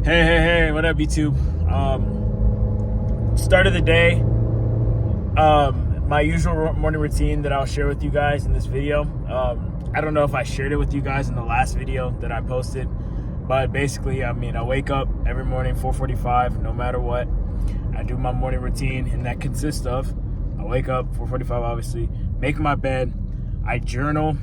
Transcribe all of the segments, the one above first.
Hey, what up, YouTube? Start of the day. My usual morning routine that I'll share with you guys in this video. I don't know if I shared it with you guys in the last video that I posted, but basically, I wake up every morning, 4:45, no matter what. I do my morning routine, and that consists of, I wake up, 4:45, obviously, make my bed, I journal,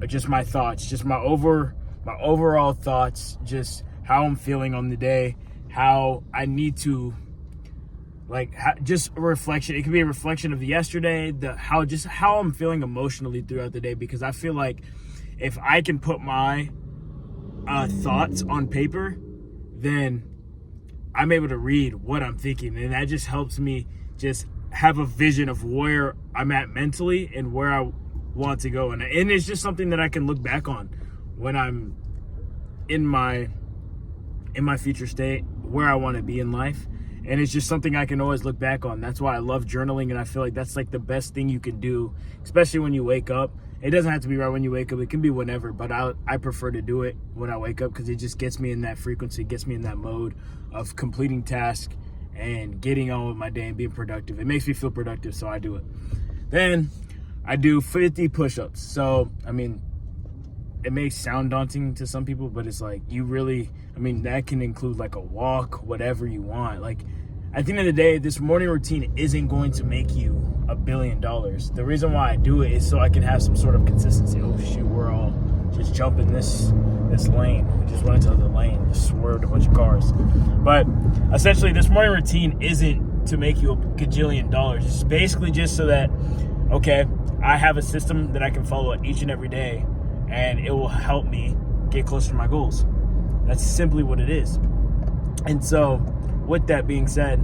just my thoughts, just my overall thoughts, just how I'm feeling on the day, how I need to, just a reflection. It could be a reflection of yesterday, how I'm feeling emotionally throughout the day, because I feel like if I can put my thoughts on paper, then I'm able to read what I'm thinking, and that just helps me just have a vision of where I'm at mentally and where I want to go, and it's just something that I can look back on when I'm in my future state, where I want to be in life. And it's just something I can always look back on. That's why I love journaling, and I feel like that's like the best thing you can do, especially when you wake up. It doesn't have to be right when you wake up. It can be whenever, but I prefer to do it when I wake up, because it just gets me in that frequency, gets me in that mode of completing tasks and getting on with my day and being productive. It makes me feel productive, so I do it. Then I do 50 push-ups. So, it may sound daunting to some people, but it's like, you really, that can include like a walk, whatever you want. Like, at the end of the day, this morning routine isn't going to make you $1 billion. The reason why I do it is so I can have some sort of consistency. Oh shoot, we're all just jumping this lane. We just went into the lane, just swerved a bunch of cars. But essentially, this morning routine isn't to make you $1 gajillion. It's basically just so that, okay, I have a system that I can follow each and every day, and it will help me get closer to my goals. That's simply what it is. And so, with that being said,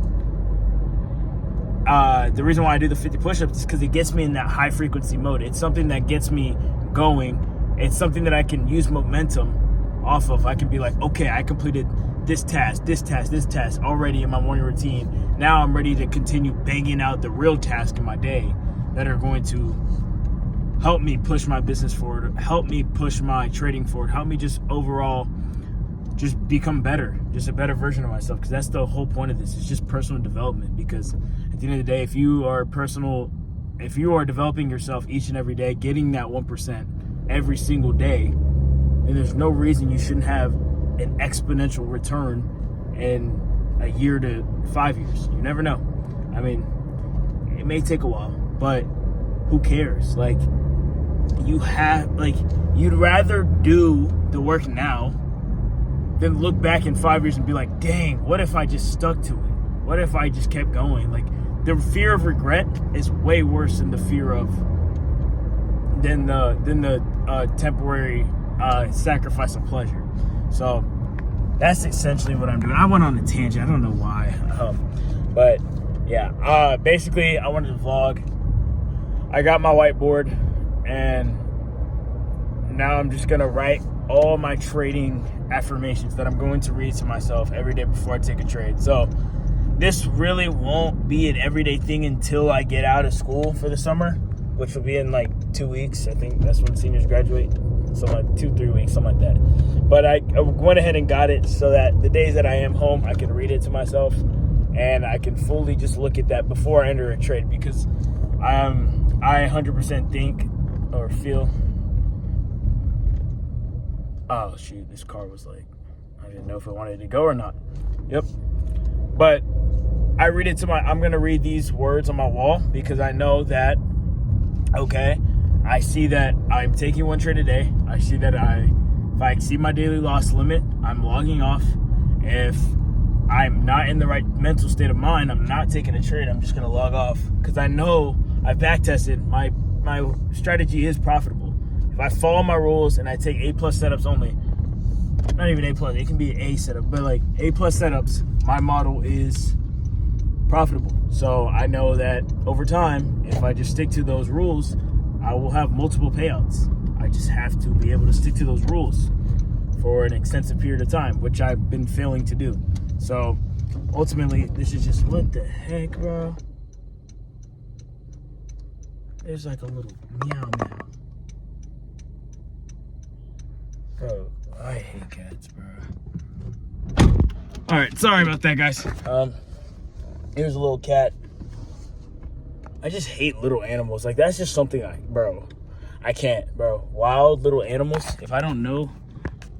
the reason why I do the 50 push-ups is because it gets me in that high frequency mode. It's something that gets me going. It's something that I can use momentum off of. I can be like, okay, I completed this task already in my morning routine. Now I'm ready to continue banging out the real tasks in my day that are going to help me push my business forward, help me push my trading forward, help me just overall just become better, just a better version of myself. Because that's the whole point of this. It's just personal development. Because at the end of the day, if you are developing yourself each and every day, getting that 1% every single day, then there's no reason you shouldn't have an exponential return in a year to 5 years. You never know. It may take a while, but who cares? You'd rather do the work now than look back in 5 years and be like, dang, what if I just stuck to it? What if I just kept going? The fear of regret is way worse than the temporary sacrifice of pleasure. So that's essentially what I'm doing. I went on a tangent. I don't know why. But yeah, basically I wanted to vlog. I got my whiteboard, and now I'm just gonna write all my trading affirmations that I'm going to read to myself every day before I take a trade. So this really won't be an everyday thing until I get out of school for the summer, which will be in 2 weeks. I think that's when seniors graduate. So 2-3 weeks, something like that. But I went ahead and got it so that the days that I am home, I can read it to myself, and I can fully just look at that before I enter a trade, because I 100% think or feel. Oh shoot, this car was I didn't know if I wanted to go or not. Yep. But I read it I'm gonna read these words on my wall, because I know that, okay, I see that I'm taking one trade a day. I see that if I exceed my daily loss limit, I'm logging off. If I'm not in the right mental state of mind, I'm not taking a trade. I'm just gonna log off, because I know I back-tested. My strategy is profitable. If I follow my rules and I take A+ setups only, not even A+, it can be an A setup, but A+ setups, my model is profitable. So I know that over time, if I just stick to those rules, I will have multiple payouts. I just have to be able to stick to those rules for an extensive period of time, which I've been failing to do. So ultimately, this is just, what the heck, bro? There's a little meow. Bro, I hate cats, bro. All right, sorry about that, guys. Here's a little cat. I just hate little animals. Like, that's just something I can't, bro. Wild little animals, if I don't know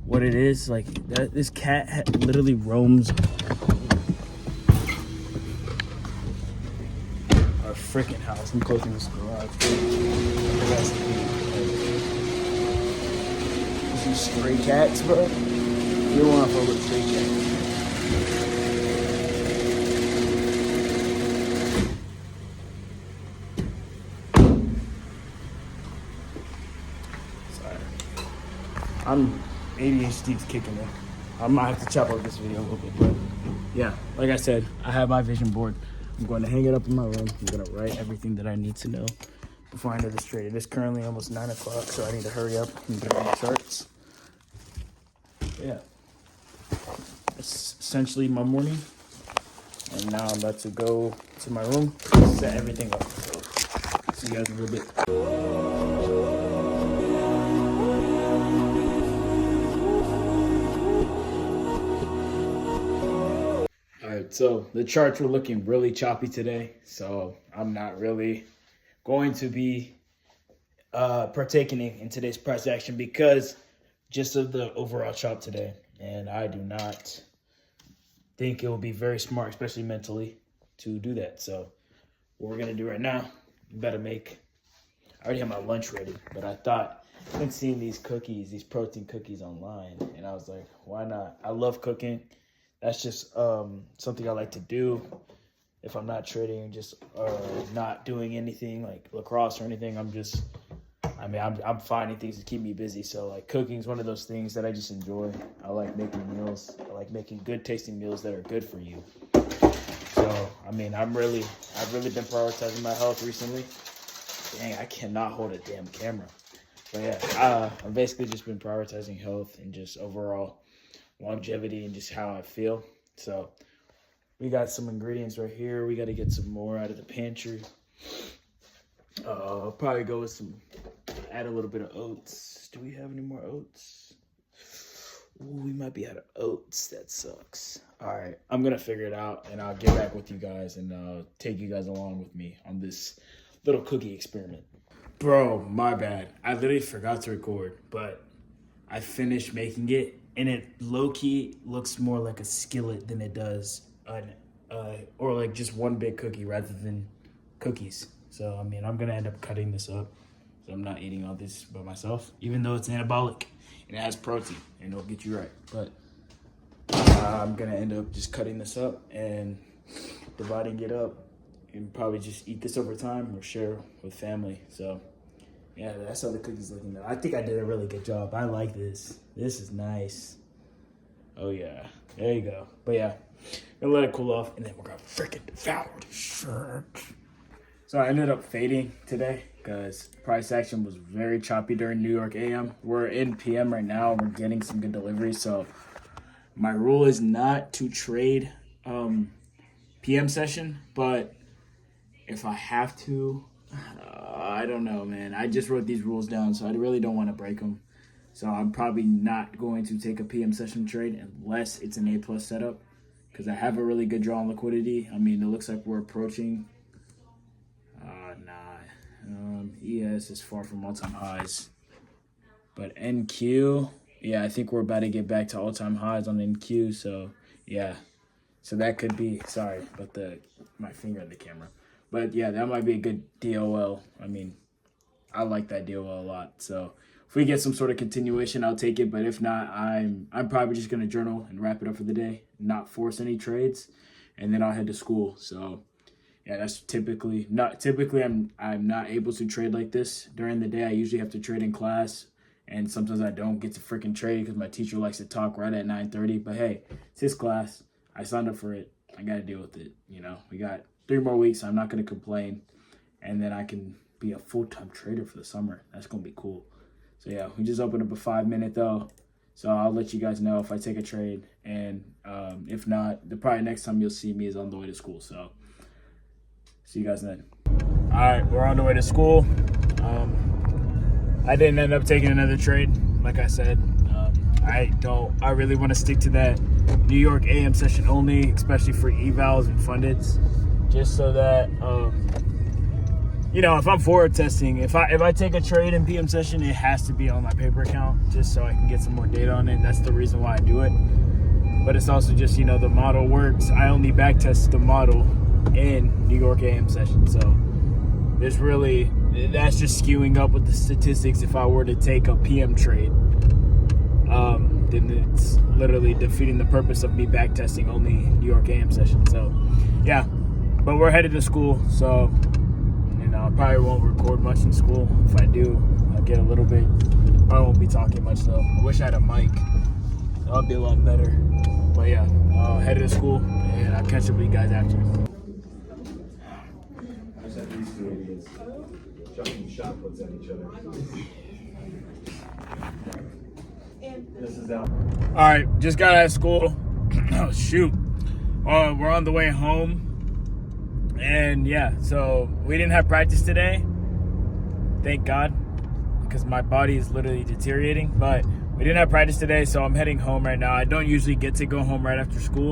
what it is, like, this cat literally roams our freaking house. I'm closing this garage. These stray cats, bro. You don't want to fuck with stray cats. ADHD's kicking in. I might have to chop up this video a little bit, but yeah, like I said, I have my vision board. I'm going to hang it up in my room. I'm going to write everything that I need to know before I enter this trade. It is currently almost 9 o'clock, so I need to hurry up and get on the charts. Yeah, that's essentially my morning. And now I'm about to go to my room, set everything up. So, see you guys in a little bit. So the charts were looking really choppy today, so I'm not really going to be partaking in today's price action because just of the overall chop today. And I do not think it will be very smart, especially mentally, to do that. So what we're going to do right now, I already have my lunch ready, but I've been seeing these protein cookies online, and I was like, why not? I love cooking. That's just something I like to do if I'm not trading, just not doing anything like lacrosse or anything. I'm finding things to keep me busy. So like cooking is one of those things that I just enjoy. I like making meals. I like making good tasting meals that are good for you. So I've really been prioritizing my health recently. Dang, I cannot hold a damn camera. But yeah, I've basically just been prioritizing health and just overall longevity and just how I feel. So we got some ingredients right here. We got to get some more out of the pantry. I'll probably go with add a little bit of oats. Do we have any more oats? Ooh, we might be out of oats. That sucks. All right, I'm gonna figure it out, and I'll get back with you guys and take you guys along with me on this little cookie experiment. Bro, my bad. I literally forgot to record, but I finished making it. And it low-key looks more like a skillet than it does or like just one big cookie rather than cookies. So, I'm going to end up cutting this up. So I'm not eating all this by myself, even though it's anabolic and it has protein and it'll get you right. But I'm going to end up just cutting this up and dividing it up and probably just eat this over time or share with family. So yeah, that's how the cookie's looking though. I think I did a really good job. I like this. This is nice. Oh yeah, there you go. But yeah, gonna let it cool off, and then we're gonna freaking devour the shirt. So I ended up fading today because price action was very choppy during New York AM. We're in PM right now. We're getting some good deliveries. So my rule is not to trade PM session, but if I have to, I don't know, man. I just wrote these rules down, so I really don't want to break them. So I'm probably not going to take a PM session trade unless it's an A+ setup because I have a really good draw on liquidity. It looks like we're approaching. ES is far from all-time highs. But NQ, yeah, I think we're about to get back to all-time highs on NQ. So, yeah. So that could be, sorry about my finger on the camera. But yeah, that might be a good DOL. I like that DOL a lot. So if we get some sort of continuation, I'll take it. But if not, I'm probably just gonna journal and wrap it up for the day, not force any trades, and then I'll head to school. So yeah, that's typically I'm not able to trade like this during the day. I usually have to trade in class, and sometimes I don't get to freaking trade because my teacher likes to talk right at 9:30. But hey, it's his class. I signed up for it. I gotta deal with it. We got 3 more weeks. So I'm not gonna complain, and then I can be a full-time trader for the summer. That's gonna be cool. So yeah, we just opened up a 5-minute though. So I'll let you guys know if I take a trade, and if not, probably next time you'll see me is on the way to school. So see you guys then. All right, we're on the way to school. I didn't end up taking another trade, like I said. I really want to stick to that New York AM session only, especially for evals and fundeds, just so that you know, if I'm forward testing, if I take a trade in PM session, it has to be on my paper account, just so I can get some more data on it. That's the reason why I do it. But it's also just, you know, the model works. I only back test the model in New York AM session, so there's really, that's just skewing up with the statistics. If I were to take a PM trade, then it's literally defeating the purpose of me back testing only New York AM session. So yeah, but we're headed to school, so I probably won't record much in school. If I do, I'll get a little bit. I won't be talking much though. I wish I had a mic. That would be a lot better. But yeah, I'll head to school and I'll catch up with you guys after. I just have these two idiots chucking shot puts at each other. This is out. All right, just got out of school. Oh shoot. We're on the way home. And yeah, so we didn't have practice today, thank God, because my body is literally deteriorating. But we didn't have practice today, so I'm heading home right now. I don't usually get to go home right after school,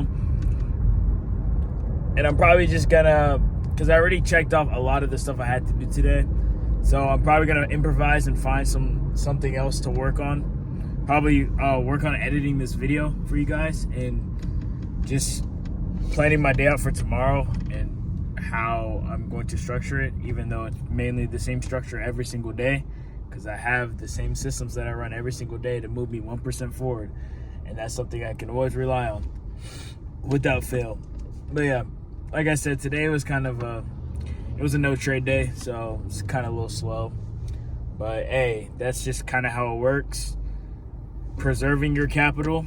and I'm probably just gonna, because I already checked off a lot of the stuff I had to do today, so I'm probably gonna improvise and find something else to work on. Probably work on editing this video for you guys and just planning my day out for tomorrow and how I'm going to structure it, even though it's mainly the same structure every single day, because I have the same systems that I run every single day to move me 1% forward, and that's something I can always rely on without fail. But yeah, like I said, today was kind of it was a no trade day, so it's kind of a little slow, but hey, that's just kind of how it works. Preserving your capital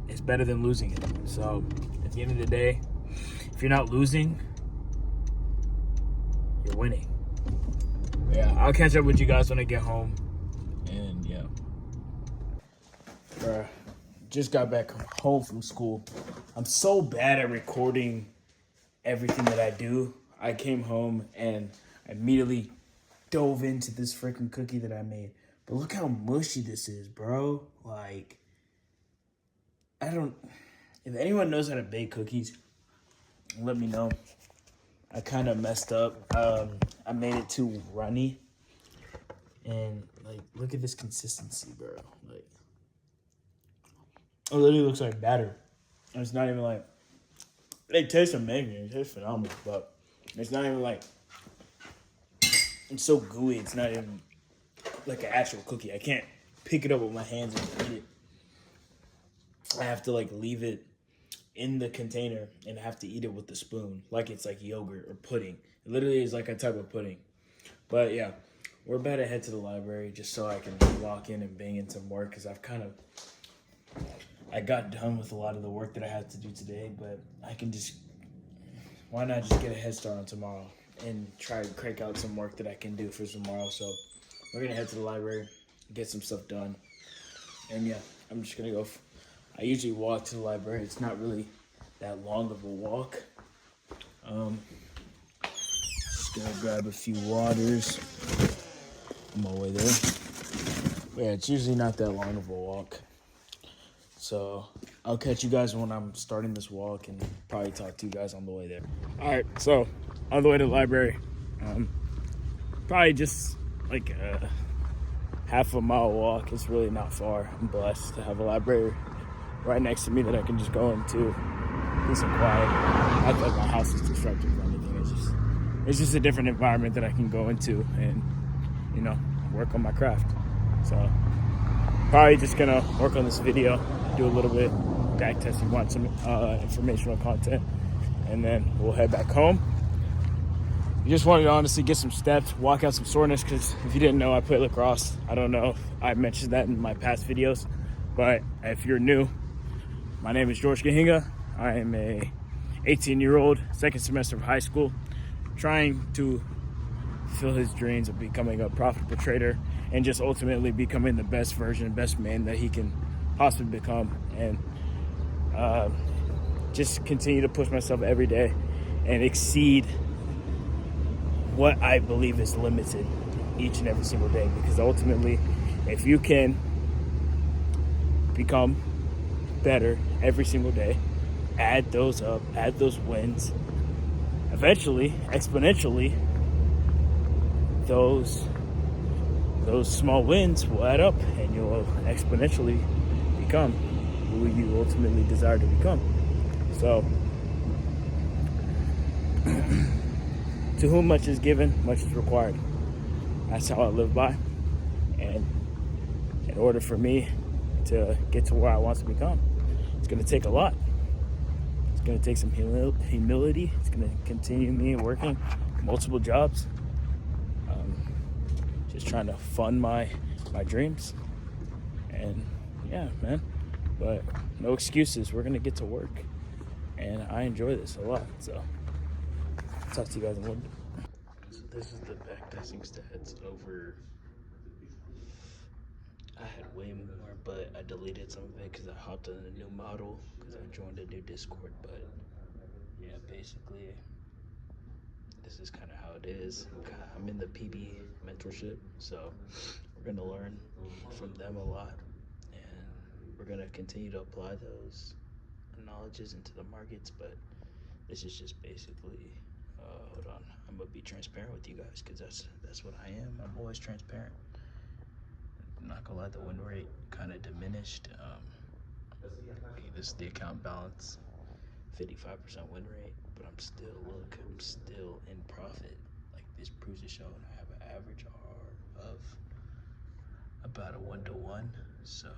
is better than losing it. So at the end of the day, if you're not losing, you're winning. Yeah, I'll catch up with you guys when I get home. And yeah, just got back home from school. I'm so bad at recording everything that I do. I came home and I immediately dove into this freaking cookie that I made. But look how mushy this is, bro. Like, if anyone knows how to bake cookies, let me know. I kind of messed up. I made it too runny. And, like, look at this consistency, bro. Like, it literally looks like batter. And it's not even like, it tastes amazing. It tastes phenomenal. But it's not even like, it's so gooey. It's not even like an actual cookie. I can't pick it up with my hands and eat it. I have to, like, leave it in the container and have to eat it with the spoon, like it's like yogurt or pudding. It literally is like a type of pudding. But yeah, we're about to head to the library just so I can walk in and bang in some work, because I got done with a lot of the work that I had to do today, but I can just, why not just get a head start on tomorrow and try to crank out some work that I can do for tomorrow. So we're gonna head to the library, get some stuff done, and yeah, I'm just gonna go. I usually walk to the library. It's not really that long of a walk. Just gonna grab a few waters on my way there. But yeah, it's usually not that long of a walk. So I'll catch you guys when I'm starting this walk and probably talk to you guys on the way there. All right, so on the way to the library, probably just like a half a mile walk. It's really not far. I'm blessed to have a library right next to me that I can just go into, peace and quiet. Not that my house is disruptive or anything. It's just a different environment that I can go into and, you know, work on my craft. So probably just gonna work on this video, do a little bit back testing, want some informational content, and then we'll head back home. I just wanted to honestly get some steps, walk out some soreness, because if you didn't know, I play lacrosse. I don't know if I mentioned that in my past videos, but if you're new, my name is George Gahinga. I am a 18-year-old, second semester of high school, trying to fulfill his dreams of becoming a profitable trader and just ultimately becoming the best version, best man that he can possibly become, and just continue to push myself every day and exceed what I believe is limited each and every single day. Because ultimately, if you can become better every single day. Add those up, add those wins. Eventually, exponentially, those small wins will add up, and you'll exponentially become who you ultimately desire to become. So, to whom much is given, much is required. That's how I live by. And in order for me to get to where I want to become, it's going to take a lot. It's going to take some humility. It's going to continue me working multiple jobs, just trying to fund my dreams. And yeah, man, but no excuses. We're going to get to work, and I enjoy this a lot. So talk to you guys in a little bit. So this is the back testing stats over. I had way more, but I deleted some of it because I hopped on a new model because I joined a new Discord. But yeah, basically, this is kind of how it is. I'm in the PB mentorship, so we're gonna learn from them a lot, and we're gonna continue to apply those knowledges into the markets. But this is just basically. Hold on, I'm gonna be transparent with you guys because that's what I am. I'm always transparent. I'm not gonna lie, the win rate kind of diminished. This is the account balance, 55% win rate, but I'm still in profit. Like this proves to show, and I have an average R of about a 1-to-1. So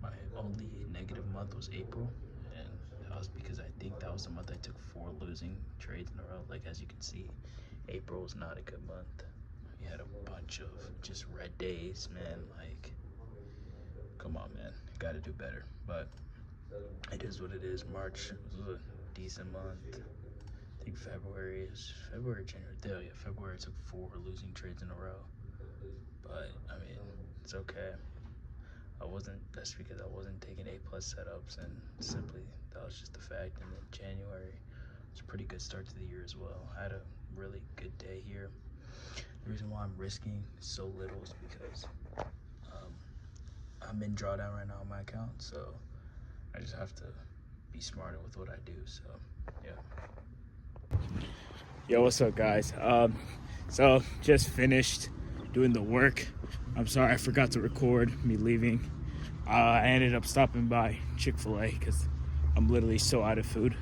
my only negative month was April, and that was because I think that was the month I took 4 losing trades in a row. Like as you can see, April was not a good month. We had a bunch of just red days, man. Like, come on, man, gotta do better. But it is what it is. March was a decent month. I think February, January. Yeah, February I took 4 losing trades in a row. But I mean, it's okay. That's because I wasn't taking A+ setups, and simply that was just the fact. And then January was a pretty good start to the year as well. I had a really good day here. The reason why I'm risking so little is because I'm in drawdown right now on my account, so I just have to be smarter with what I do. So yeah. Yo, what's up, guys? So just finished doing the work. I'm sorry I forgot to record me leaving. I ended up stopping by Chick-fil-A because I'm literally so out of food,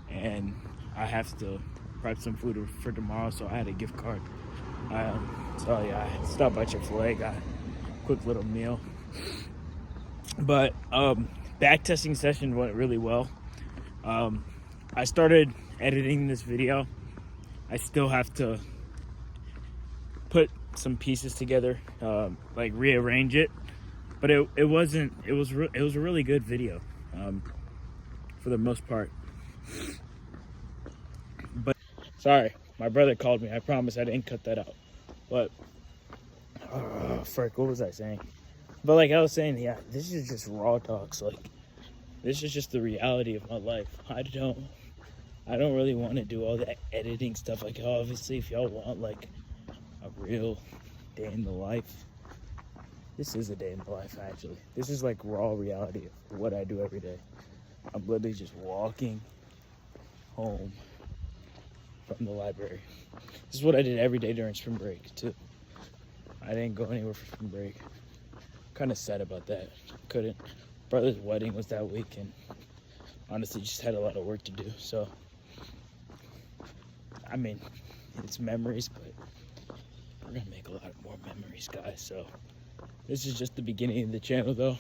and I have to prep some food for tomorrow, so I had a gift card. So yeah, I stopped by Chick-fil-A, got a quick little meal. But back testing session went really well. I started editing this video. I still have to put some pieces together, like rearrange it. But it was a really good video, for the most part. But sorry, my brother called me. I promise I didn't cut that out. But frick, what was I saying? But like I was saying, yeah, this is just raw talks. Like this is just the reality of my life. I don't really want to do all that editing stuff. Like obviously, if y'all want like a real day in the life, this is a day in the life. Actually, this is like raw reality of what I do every day. I'm literally just walking home from the library. This is what I did every day during spring break too. I didn't go anywhere for spring break. Kind of sad about that. Couldn't. Brother's wedding was that week, and honestly just had a lot of work to do. So I mean, it's memories, but we're gonna make a lot more memories, guys. So this is just the beginning of the channel though,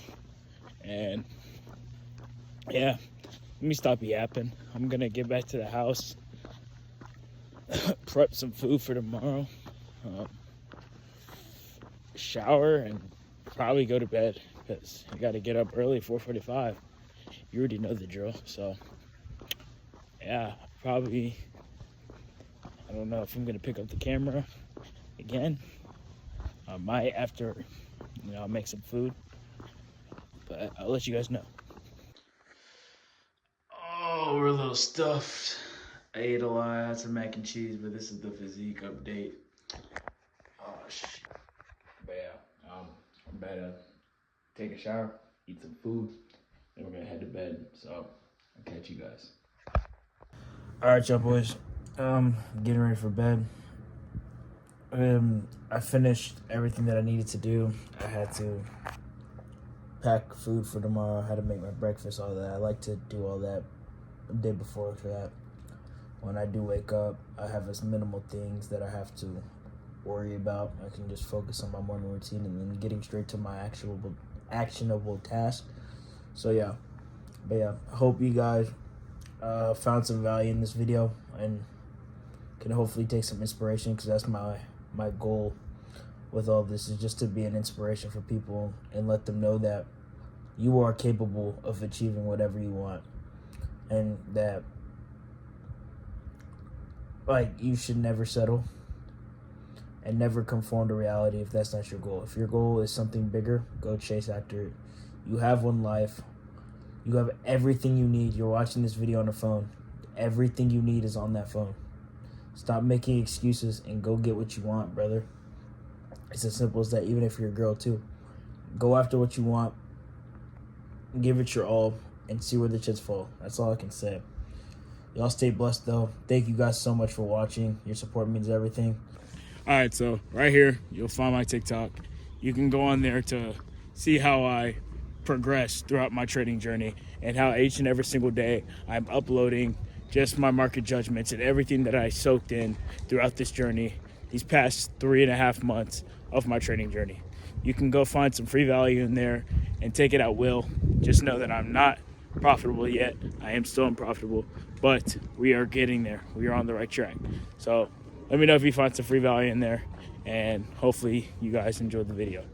and yeah, let me stop yapping. I'm gonna get back to the house, prep some food for tomorrow, shower, and probably go to bed because I gotta get up early, 4:45. You already know the drill. So yeah, probably, I don't know if I'm gonna pick up the camera again. I might after, I'll make some food, but I'll let you guys know. Oh, we're a little stuffed. I ate a lot. I had some mac and cheese, but this is the physique update. Oh shit. But yeah, I'm about to take a shower, eat some food, then we're gonna head to bed. So I'll catch you guys. All right, y'all boys. Getting ready for bed. I finished everything that I needed to do. I had to pack food for tomorrow. I had to make my breakfast, all that. I like to do all that the day before for that. When I do wake up, I have as minimal things that I have to worry about. I can just focus on my morning routine and then getting straight to my actionable task. So yeah, but yeah, I hope you guys found some value in this video and can hopefully take some inspiration, because that's my goal with all this, is just to be an inspiration for people and let them know that you are capable of achieving whatever you want, and that like you should never settle and never conform to reality if that's not your goal. If your goal is something bigger, go chase after it. You have one life. You have everything you need. You're watching this video on the phone. Everything you need is on that phone. Stop making excuses and go get what you want, brother. It's as simple as that, even if you're a girl too. Go after what you want. Give it your all and see where the chips fall. That's all I can say. Y'all stay blessed, though. Thank you guys so much for watching. Your support means everything. All right, so right here, you'll find my TikTok. You can go on there to see how I progress throughout my trading journey and how each and every single day I'm uploading just my market judgments and everything that I soaked in throughout this journey, these past 3.5 months of my trading journey. You can go find some free value in there and take it at will. Just know that I'm not profitable yet. I am still unprofitable, but we are getting there. We are on the right track. So let me know if you find some free value in there, and hopefully you guys enjoyed the video.